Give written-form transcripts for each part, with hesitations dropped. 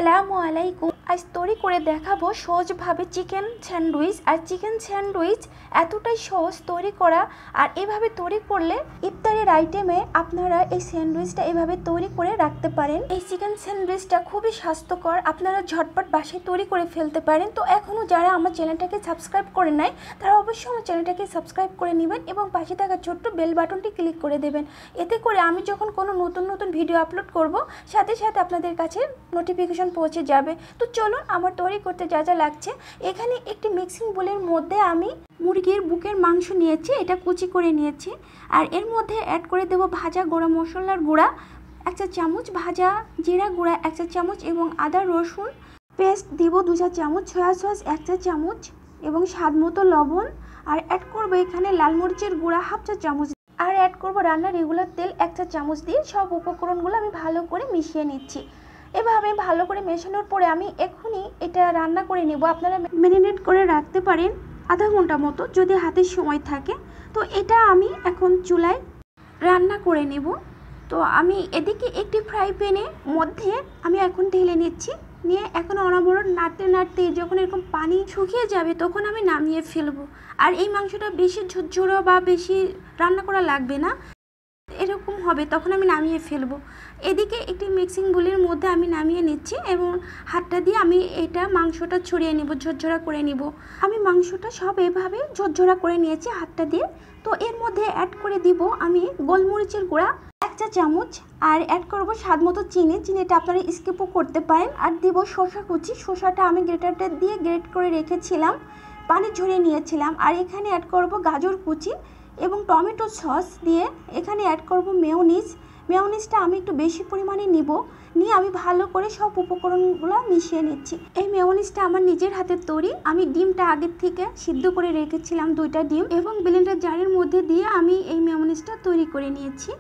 আসসালামু আলাইকুম। আজ তৈরি করে দেখাবো সহজভাবে চিকেন স্যান্ডউইচ। আর চিকেন স্যান্ডউইচ এতটাই সহজ তৈরি করা, আর এভাবে তৈরি করলে ইফতারের আইটেমে আপনারা এই স্যান্ডউইচটা এভাবে তৈরি করে রাখতে পারেন। এই চিকেন স্যান্ডউইচটা খুবই স্বাস্থ্যকর, আপনারা ঝটপট বাসায় তৈরি করে ফেলতে পারেন। তো এখনও যারা আমার চ্যানেলটাকে সাবস্ক্রাইব করে নাই তারা অবশ্যই আমার চ্যানেলটাকে সাবস্ক্রাইব করে নেবেন এবং পাশে থাকা ছোট্ট বেল বাটনটি ক্লিক করে দেবেন। এতে করে আমি যখন কোনো নতুন ভিডিও আপলোড করব সাথে সাথে আপনাদের কাছে নোটিফিকেশন পৌঁছে যাবে। তো চলুন আমার তৈরি করতে যা যা লাগছে। এখানে একটি মিক্সিং বোলের মধ্যে আমি মুরগির বুকের মাংস নিয়েছি, এটা কুচি করে নিয়েছি। আর এর মধ্যে অ্যাড করে দেব ভাজা গরম মশলার গুঁড়া 1 চা চামচ, ভাজা জিরা গুঁড়া 1 চা চামচ এবং আদা রসুন পেস্ট দিব 2 চা চামচ, সয়া সস 1 চা চামচ এবং স্বাদ মতো লবণ। আর অ্যাড করব এখানে লাল মরিচের গুঁড়া 1/2 চা চামচ। আর অ্যাড করব রান্নার রেগুলার তেল 1 চা চামচ দিয়ে সব উপকরণগুলো আমি ভালো করে মিশিয়ে নিচ্ছি। এভাবে ভালো করে মেশানোর পরে আমি এখনই এটা রান্না করে নেব। আপনারা ম্যারিনেট করে রাখতে পারেন আধা ঘন্টা মতো যদি হাতে সময় থাকে। তো এটা আমি এখন চুলায় রান্না করে নেব। তো আমি এদিকে একটি ফ্রাই প্যানের মধ্যে আমি এখন ঢেলে নিচ্ছি, নিয়ে এখন অনবরত নাড়তে নাড়তে যখন এরকম পানি শুকিয়ে যাবে তখন আমি নামিয়ে ফেলবো। আর এই মাংসটা বেশি ঝরঝরো বা বেশি রান্না করা লাগবে না, এরকম হবে তখন আমি নামিয়ে ফেলবো। এদিকে একটি মিক্সিং বোলের মধ্যে আমি নামিয়ে নিচ্ছি এবং হাতটা দিয়ে আমি এটা মাংসটা ছড়িয়ে নেব, ঝরঝরা করে নিব। আমি মাংসটা সব এভাবে ঝরঝরা করে নিয়েছি হাতটা দিয়ে। তো এর মধ্যে অ্যাড করে দিব আমি গোলমরিচের গুঁড়া 1 চা চামচ, আর অ্যাড করব স্বাদ মতো চিনিটা আপনারা স্কিপও করতে পারেন। আর দিব শসা কুচি, শসাটা আমি গ্রেটারটা দিয়ে গ্রেট করে রেখেছিলাম, পানি ঝরিয়ে নিয়েছিলাম। আর এখানে অ্যাড করব গাজর কুচি এবং টমেটো সস দিয়ে এখানে অ্যাড করব মেয়োনিজটা আমি একটু বেশি পরিমাণে নিয়ে আমি ভালো করে সব উপকরণগুলো মিশিয়ে নিচ্ছি। এই মেয়োনিজটা আমার নিজের হাতের তৈরি, আমি ডিমটা আগের থেকে সিদ্ধ করে রেখেছিলাম 2টা ডিম এবং ব্লেন্ডার জারের মধ্যে দিয়ে আমি এই মেয়োনিজটা তৈরি করে নিয়েছি।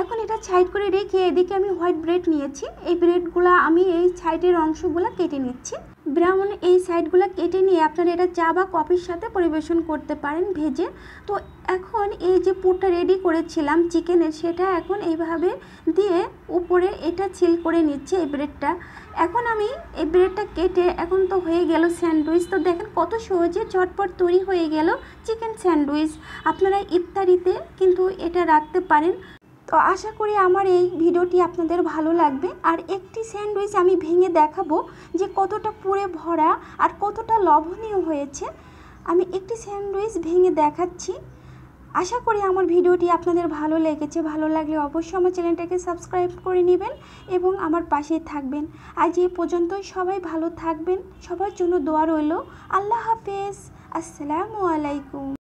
এখন এটা সাইড করে রেখে এদিকে আমি হোয়াইট ব্রেড নিয়েছি, এই ব্রেডগুলো আমি এই সাইডের অংশগুলো কেটে নিচ্ছি। ব্রাউন এই সাইডগুলো কেটে নিয়ে আপনারা এটা চা বা কফির সাথে পরিবেশন করতে পারেন ভেজে। তো এখন এই যে পুরটা রেডি করেছিলাম চিকেনের, সেটা এখন এইভাবে দিয়ে উপরে এটা সিল করে নিচ্ছে এই ব্রেডটা। এখন আমি এই ব্রেডটা কেটে এখন তো হয়ে গেল স্যান্ডউইচ। তো দেখেন কত সহজে ঝটপট তৈরি হয়ে গেল চিকেন স্যান্ডউইচ। আপনারা ইফতারিতে কিন্তু এটা রাখতে পারেন। তো আশা করি আমার এই ভিডিওটি আপনাদের ভালো লাগবে। আর একটি স্যান্ডউইচ আমি ভেঙে দেখাবো যে কতটা পুরে ভরা আর কতটা লোভনীয় হয়েছে। আমি একটি স্যান্ডউইচ ভেঙে দেখাচ্ছি। আশা করি আমার ভিডিওটি আপনাদের ভালো লেগেছে। ভালো লাগলে অবশ্যই আমার চ্যানেলটাকে সাবস্ক্রাইব করে নেবেন এবং আমার পাশেই থাকবেন। আজ এই পর্যন্তই, সবাই ভালো থাকবেন, সবার জন্য দোয়া রইল। আল্লাহ হাফেজ, আসসালামু আলাইকুম।